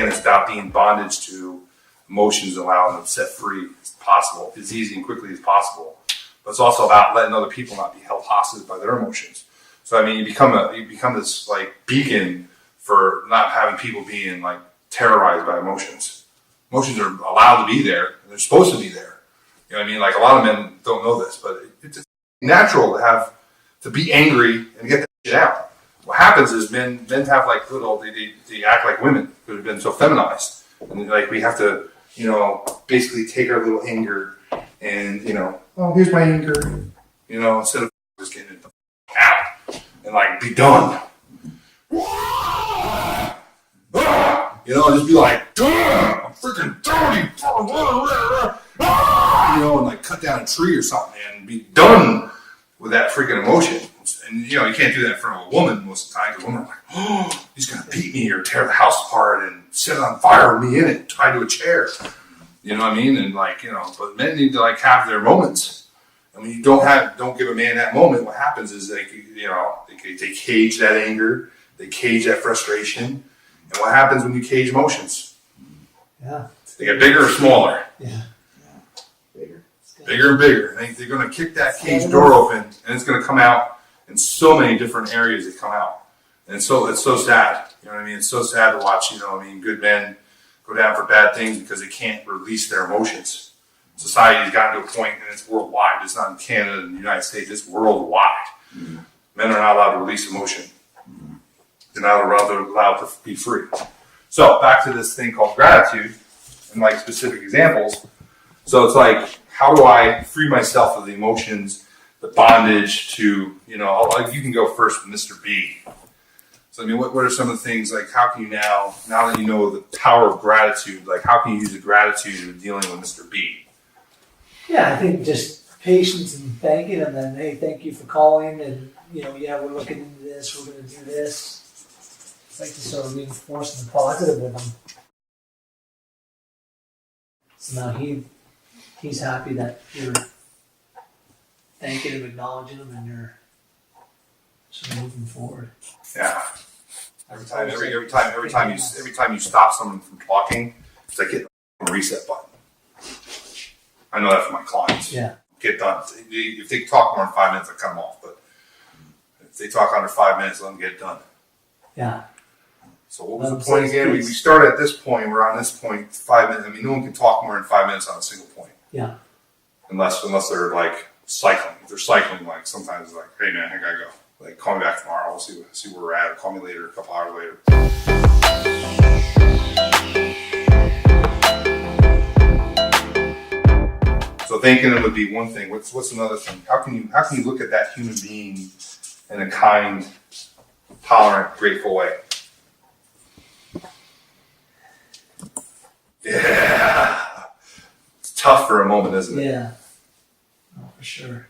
again, it's about being bondage to emotions and allowing them set free as possible, as easy and quickly as possible. But it's also about letting other people not be held hostage by their emotions. So I mean, you become this like beacon for not having people being like terrorized by emotions. Emotions are allowed to be there, and they're supposed to be there. You know what I mean? Like a lot of men don't know this, but it's natural to be angry and get that shit out. What happens is men have like they act like women who have been so feminized, and like we have to, basically take our little anger and oh, here's my anger, instead of just getting it out and like be done. Just be like, I'm freaking dirty, and like cut down a tree or something and be done with that freaking emotion. And you can't do that in front of a woman most of the time, because women are like, oh, he's gonna beat me or tear the house apart and set it on fire with me in it, tied to a chair. You know what I mean? And but men need to like have their moments. And when you don't give a man that moment, what happens is they cage that anger, they cage that frustration. And what happens when you cage emotions? Yeah. They get bigger or smaller? Yeah. Bigger and bigger. They're going to kick that cage door open, and it's going to come out in so many different areas that come out. And it's so sad. You know what I mean? It's so sad to watch, good men go down for bad things because they can't release their emotions. Society's gotten to a point, and it's worldwide. It's not in Canada and the United States. It's worldwide. Mm-hmm. Men are not allowed to release emotion. Mm-hmm. They're not allowed to be free. So back to this thing called gratitude and like specific examples. So it's like, how do I free myself of the emotions, the bondage to, you can go first with Mr. B. So, I mean, what are some of the things, like, how can you now that you know the power of gratitude, like, how can you use the gratitude in dealing with Mr. B? Yeah, I think just patience and thanking, and then, hey, thank you for calling, and, we're looking into this, we're going to do this. It's like to sort of reinforce the positive with him. So now he's happy that you're thanking him, acknowledging him, and you're sort of moving forward. Yeah. Every time you stop someone from talking, it's like hitting a reset button. I know that from my clients. Yeah. Get done. If they talk more than 5 minutes, I cut them off. But if they talk under 5 minutes, let them get done. Yeah. So what was the point again? We started at this point. We're on this point, 5 minutes. I mean, no one can talk more than 5 minutes on a single point. Yeah. Unless they're like cycling. If they're cycling, like sometimes it's like, hey man, I gotta go. Like, call me back tomorrow. We'll see where we're at. Or call me later, a couple hours later. So thanking them would be one thing. What's another thing? How can you look at that human being in a kind, tolerant, grateful way? Yeah. It's tough for a moment, isn't it? Yeah. Oh, for sure.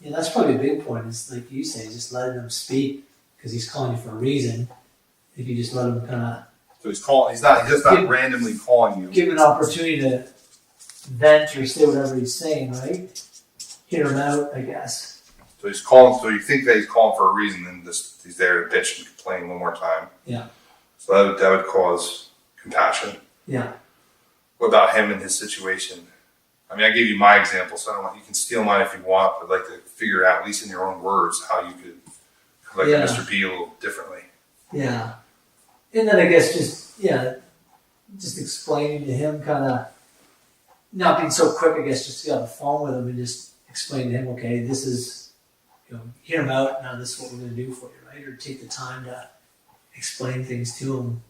Yeah, that's probably a big point. It's like you say, just letting him speak, because he's calling you for a reason. If you just let him kind of... So he's calling. He's just not randomly calling you. Give him an opportunity to vent or say whatever he's saying, right? Hear him out, I guess. So he's calling. So you think that he's calling for a reason, and he's there to bitch and complain one more time. Yeah. So that would cause compassion. Yeah. What about him and his situation? I mean, I gave you my example, so I don't want, you can steal mine if you want, but I'd like to figure out, at least in your own words, how you could Mr. B a little differently. Yeah. And then I guess just explaining to him, kind of not being so quick, I guess, just to get on the phone with him and just explain to him, okay, this is, hear him out, now this is what we're going to do for you, right? Or take the time to explain things to him.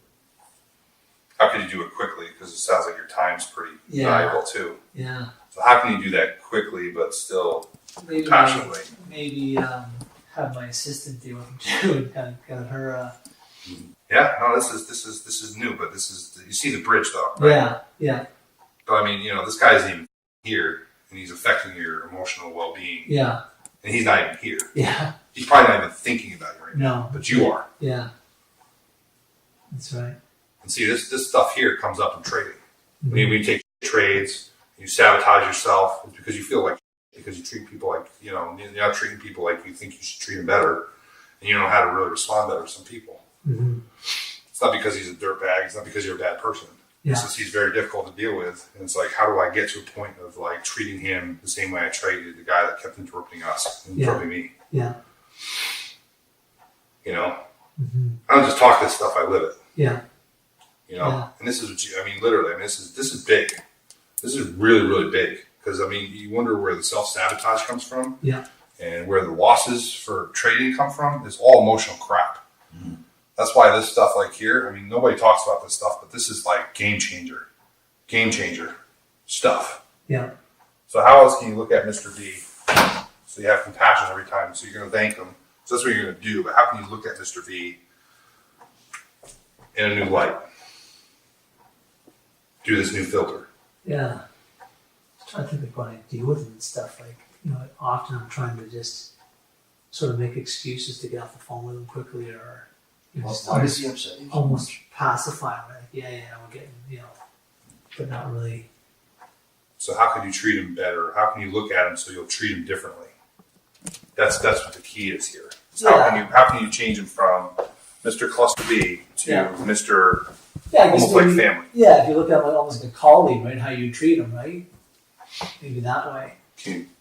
How could you do it quickly? Because it sounds like your time's pretty valuable too. Yeah. So how can you do that quickly but still passionately? Maybe have my assistant do it too, and kind of her. Yeah. No, this is new, but you see the bridge though, right? Yeah. Yeah. But I mean, this guy isn't even here, and he's affecting your emotional well-being. Yeah. And he's not even here. Yeah. He's probably not even thinking about you right now. No. But you are. Yeah. That's right. And see, this stuff here comes up in trading. Mm-hmm. When you take trades, you sabotage yourself because you feel like, because you treat people like, you're not treating people like you think you should treat them better, and you know how to really respond better to some people. Mm-hmm. It's not because he's a dirtbag. It's not because you're a bad person. Yeah. It's just he's very difficult to deal with. And it's like, how do I get to a point of like treating him the same way I treated the guy that kept interrupting us and interrupting me? Yeah. You know? Mm-hmm. I don't just talk this stuff, I live it. Yeah. You know? Yeah. And this is what I mean, literally, this is big. This is really, really big. Because, I mean, you wonder where the self-sabotage comes from. Yeah. And where the losses for trading come from. It's all emotional crap. Mm. That's why this stuff like here, I mean, nobody talks about this stuff, but this is like game changer stuff. Yeah. So how else can you look at Mr. B? So you have compassion every time. So you're going to thank him. So that's what you're going to do. But how can you look at Mr. B in a new light? Do this new filter. Yeah. I'm trying to think of what I deal with and stuff. Like, often I'm trying to just sort of make excuses to get off the phone with them quickly, or just Why is he upset? almost pacify them. Like, yeah, we're getting, but not really. So how can you treat him better? How can you look at him so you'll treat him differently? That's what the key is here. It's how can you change him from Mr. Cluster B to Mr. Yeah, I guess almost like maybe, family? Yeah, if you look at him like almost like a colleague, right? How you treat him, right? Maybe that way.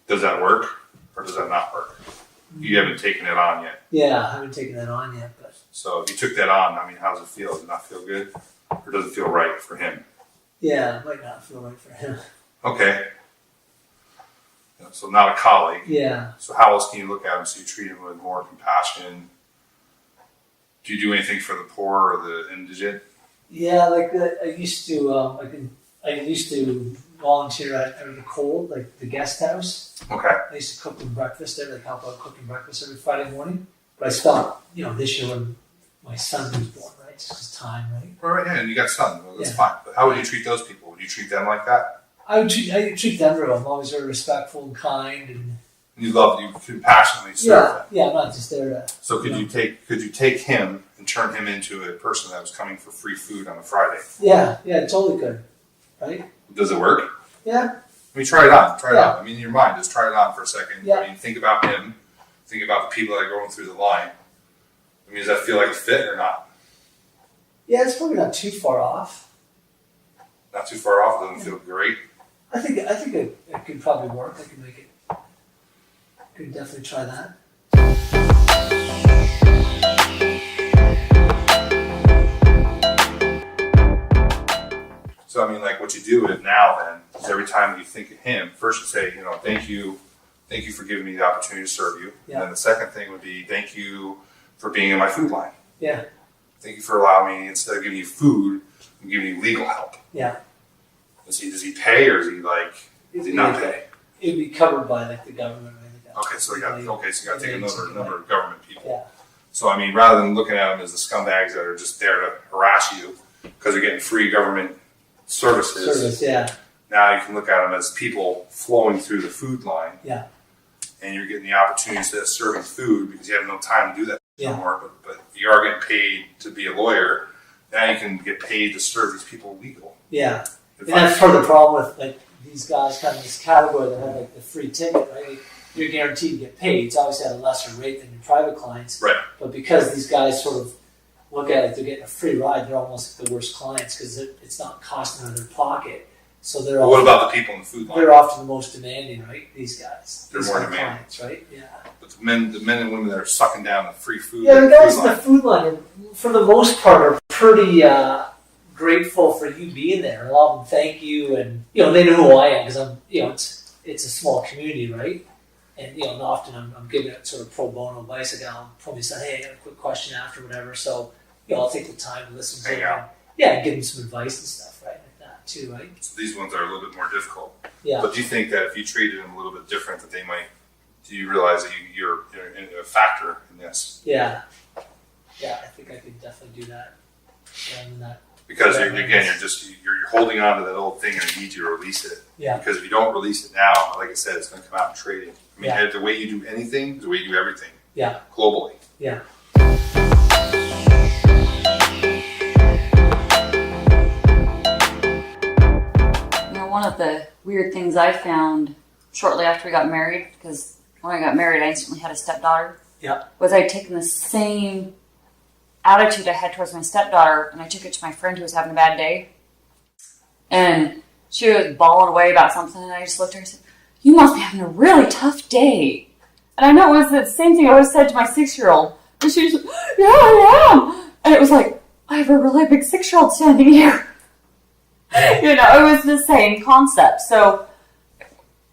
Does that work or does that not work? You haven't taken it on yet. Yeah, I haven't taken that on yet, but So if you took that on, I mean, how does it feel? Does it not feel good? Or does it feel right for him? yeah, it might not feel right for him. Okay. So not a colleague. Yeah. So how else can you look at him so you treat him with more compassion? Do you do anything for the poor or the indigent? Yeah, like I used to, I used to volunteer at the Cold, like the guest house. Okay. I used to cook them breakfast there, like help out cooking breakfast every Friday morning. But I stopped, this year when my son was born, right? It's just time, right? Right, yeah, and you got son. Well, that's Yeah. fine. But how would you treat those people? Would you treat them like that? I treat them real. I'm always very respectful and kind, and You compassionately serve them. yeah, I'm not just there to. So could you take him and turn him into a person that was coming for free food on a Friday? Yeah, totally good, right? Does it work? Yeah, I mean, try it on. Try it Yeah. on. I mean, in your mind, just try it on for a second. Yeah. I mean, think about him. Think about the people that are going through the line. I mean, does that feel like a fit or not? yeah, it's probably not too far off. Not too far off. It doesn't feel great. I think it could probably work. I could make it. Could definitely try that. So, I mean, like what you do is now then is every time you think of him, first you say, thank you for giving me the opportunity to serve you. Yeah. And then the second thing would be, thank you for being in my food line. Yeah, Thank you for allowing me, instead of giving you food, I'm giving you legal help. yeah. Does he pay or does he not pay? It'd be covered by like the government or anything. Okay, so you got to take a number of government people. Yeah, So I mean, rather than looking at them as the scumbags that are just there to harass you because they're getting free government services, service. Yeah, now you can look at them as people flowing through the food line, yeah, and you're getting the opportunity instead of serving food because you have no time to do that Yeah. anymore. But you are getting paid to be a lawyer. Now you can get paid to serve these people legal yeah. advice. And that's part of the problem with like these guys kind of this category that have like the free ticket, right? Like, you're guaranteed to get paid. It's obviously at a lesser rate than your private clients. Right. But because these guys sort of look at it, they're getting a free ride. They're almost the worst clients because it's not costing them out of their pocket. So they're But what about the people in the food line? they're often the most demanding, right? These guys, They're these more kind of demanding. clients, right? Yeah. But the men and women that are sucking down the free food. Yeah, the food guys in line, the food line, for the most part, are pretty grateful for you being there. A lot of them thank you, and they know who I am because I'm, it's a small community, right? And often I'm giving it sort of pro bono advice. Like I'll probably say, hey, I got a quick question after whatever. So I'll take the time to listen to Hang them. out. Yeah, give them some advice and stuff, right? Like that too, right? So these ones are a little bit more difficult. Yeah. But do you think that if you treated them a little bit different, that they might? Do you realize that you're a factor in this? Yeah. Yeah, I think I could definitely do that. And that. Because Yeah. you're holding on to that old thing and you need to release it. Yeah. Because if you don't release it now, like I said, it's going to come out in trading. I mean, Yeah. the way you do anything is the way you do everything. Yeah. Globally. Yeah. One of the weird things I found shortly after we got married, because when I got married, I instantly had a stepdaughter, Yeah. was I'd taken the same attitude I had towards my stepdaughter, and I took it to my friend who was having a bad day. And she was bawling away about something, and I just looked at her and said, "You must be having a really tough day." And I know it was the same thing I always said to my 6-year-old. And she was like, "Yeah, I am." And it was like, I have a really big 6-year-old standing here. You know, it was the same concept. So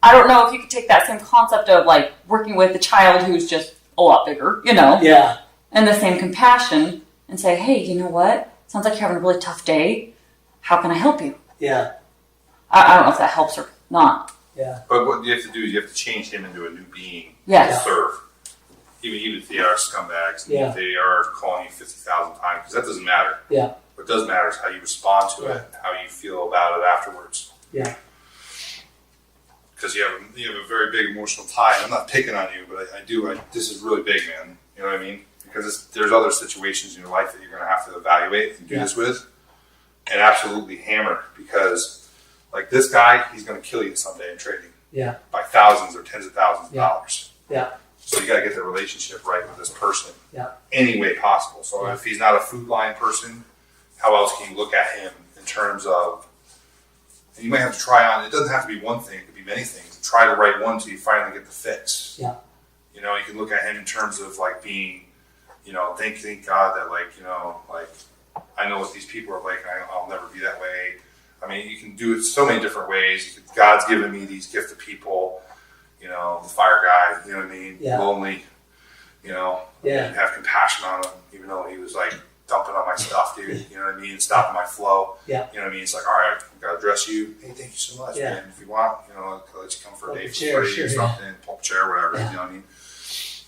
I don't know if you could take that same concept of like working with a child who's just a lot bigger, you know, Yeah. and the same compassion and say, "Hey, you know what? Sounds like you're having a really tough day. How can I help you?" Yeah. I don't know if that helps or not. Yeah. But what you have to do is you have to change him into a new being Yes. to serve. Even if they are scumbags, and Yeah. if they are calling you 50,000 times, because that doesn't matter. Yeah. What does matter is how you respond to it, how you feel about it afterwards. Yeah. Because you have a very big emotional tie. I'm not picking on you, but I do. This is really big, man. You know what I mean? Because there's other situations in your life that you're going to have to evaluate and do this with, and absolutely hammer. Because like this guy, he's going to kill you someday in trading. Yeah. By thousands or tens of thousands of dollars. Yeah. So you got to get the relationship right with this person. Yeah. Any way possible. So if he's not a food line person, how else can you look at him in terms of? And you might have to try on. It doesn't have to be one thing. It could be many things. Try the right one until you finally get the fix. Yeah. You know, you can look at him in terms of like being, you know, thank God that like, you know, like I know what these people are like. I'll never be that way. I mean, you can do it so many different ways. God's given me these gifted people. You know, the fire guy. You know what I mean? Yeah. Lonely. You know. Yeah. And have compassion on him, even though he was like dumping on my stuff, dude. You know what I mean? Stopping my flow. Yeah. You know what I mean? It's like, all right, I've got to dress you. Hey, thank you so much, Yeah. man. If you want, you know, I'll let you come for a Pull day up a for chair, free sure, or something, pull up a chair, whatever. Yeah. You know what I mean?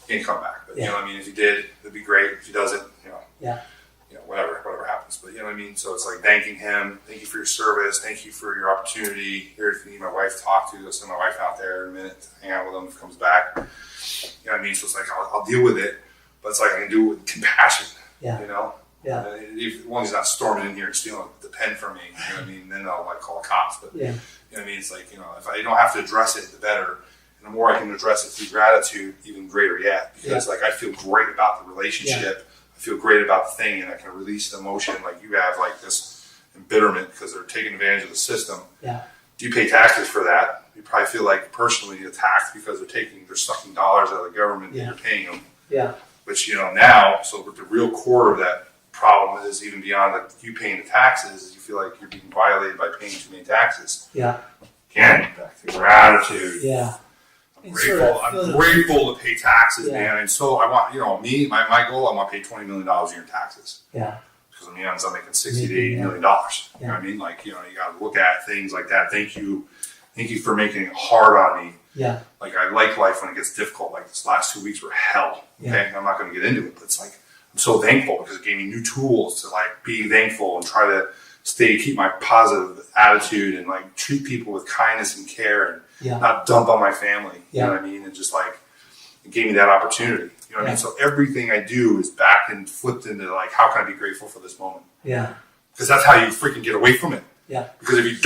He ain't come back, but you Yeah. know what I mean. If he did, it'd be great. If he doesn't, you know. Yeah. You know, whatever happens. But you know what I mean? So it's like thanking him, thank you for your service, thank you for your opportunity. Here, if you need my wife to talk to, I'll send my wife out there in a minute to hang out with him if he comes back. You know what I mean? So it's like I'll deal with it, but it's like I can do it with compassion. Yeah. You know? Yeah. As long as he's not storming in here and stealing the pen from me, you know what I mean? Then I'll like call the cops. But Yeah. you know what I mean? It's like, you know, if I don't have to address it, the better. And the more I can address it through gratitude, even greater yet. Because like I feel great about the relationship. I feel great about the thing, and I can release the emotion like you have, like this embitterment because they're taking advantage of the system. Yeah. Do you pay taxes for that? You probably feel like personally attacked because they're sucking dollars out of the government that you're paying them. Yeah. Which, you know, now, so the real core of that problem is even beyond like you paying the taxes, is you feel like you're being violated by paying too many taxes. Yeah. Again, back to gratitude. Yeah. I'm grateful to pay taxes, man. And so I want, you know, my goal, I want to pay $20 million a year in taxes. Yeah. Because I'm making $60 to $80 million. You know what I mean? Like, you know, you got to look at things like that. Thank you for making it hard on me. Yeah. Like, I like life when it gets difficult. Like, this last 2 weeks were hell. Okay, I'm not going to get into it, but it's like I'm so thankful because it gave me new tools to like be thankful and try to keep my positive attitude and like treat people with kindness and care and not dump on my family. You know what I mean? And just like it gave me that opportunity. You know what I mean? So everything I do is back and flipped into like, how can I be grateful for this moment? Yeah. Because that's how you freaking get away from it. Yeah. Because if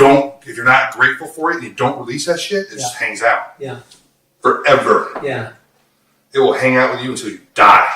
you're not grateful for it and you don't release that shit, it just hangs out. Yeah. Forever. Yeah. It will hang out with you until you die.